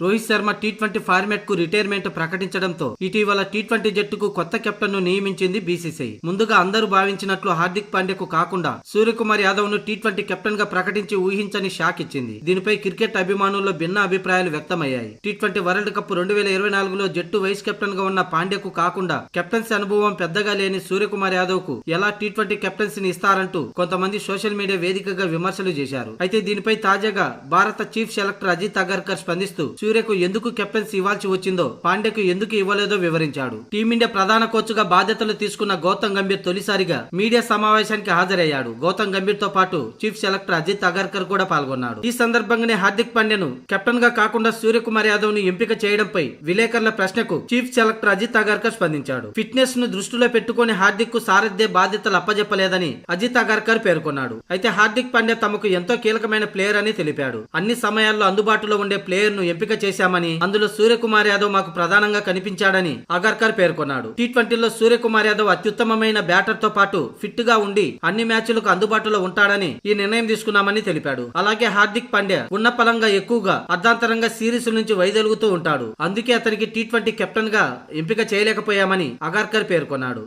Rohit Sharma T20 format కు retirement ప్రకటించడంతో ఇటీవల టీ20 జట్టుకు కొత్త కెప్టెన్ ను నియమించింది బీసీసీఐ. ముందుగా అందరూ భావించినట్లు హార్దిక్ పాండ్యాకు కాకుండా సూర్యకుమార్ యాదవ్ ను టీ20 కెప్టెన్ గా ప్రకటించి ఊహించని షాక్ ఇచ్చింది. దీనిపై క్రికెట్ అభిమానుల్లో భిన్న అభిప్రాయాలు వ్యక్తమయ్యాయి. టీ20 వరల్డ్ కప్ 2024లో జట్టు వైస్ కెప్టెన్ గా ఉన్న పాండ్యాకు కాకుండా కెప్టెన్సీ అనుభవం పెద్దగా లేని సూర్యకుమార్ యాదవ్ కు ఎలా టీ20 కెప్టెన్సీని ఇస్తారంటూ కొంతమంది సోషల్ మీడియా వేదికగా విమర్శలు చేశారు. అయితే దీనిపై తాజాగా భారత చీఫ్ సెలెక్టర్ అజిత్ అగర్కర్ స్పందిస్తూ సూర్యకు ఎందుకు కెప్టెన్సీ ఇవ్వాల్సి వచ్చిందో, పాండ్యాకు ఎందుకు ఇవ్వలేదో వివరించాడు. టీమిండియా ప్రధాన కోచ్ గా బాధ్యతలు తీసుకున్న గౌతమ్ గంభీర్ తొలిసారిగా మీడియా సమావేశానికి హాజరయ్యాడు. గౌతమ్ గంభీర్ తో పాటు చీఫ్ సెలెక్టర్ అజిత్ అగర్కర్ కూడా పాల్గొన్నాడు. ఈ సందర్భంగానే హార్దిక్ పాండ్యాను కెప్టెన్ గా కాకుండా సూర్యకుమార్ యాదవ్ ను ఎంపిక చేయడంపై విలేకరుల ప్రశ్నకు చీఫ్ సెలెక్టర్ అజిత్ అగర్కర్ స్పందించాడు. ఫిట్నెస్ ను దృష్టిలో పెట్టుకుని హార్దిక్ కు సారథ్య బాధ్యతలు అప్పజెప్పలేదని అజిత్ అగర్కర్ పేర్కొన్నాడు. అయితే హార్దిక్ పాండ్యా తమకు ఎంతో కీలకమైన ప్లేయర్ అని తెలిపాడు. అన్ని సమయాల్లో అందుబాటులో ఉండే ప్లేయర్ ను ఎంపిక చేశామని, అందులో సూర్యకుమార్ యాదవ్ మాకు ప్రధానంగా కనిపించాడని అగర్కర్ పేర్కొన్నాడు. టీ20లో సూర్యకుమార్ యాదవ్ అత్యుత్తమమైన బ్యాటర్ తో పాటు ఫిట్ గా ఉండి అన్ని మ్యాచ్లకు అందుబాటులో ఉంటాడని ఈ నిర్ణయం తీసుకున్నామని తెలిపాడు. అలాగే హార్దిక్ పాండ్యా ఉన్న పలంగా ఎక్కువగా అర్ధాంతరంగా సిరీస్ నుంచి వైదొలుగుతూ ఉంటాడు. అందుకే అతనికి టీ20 కెప్టెన్ గా ఎంపిక చేయలేకపోయామని అగర్కర్ పేర్కొన్నాడు.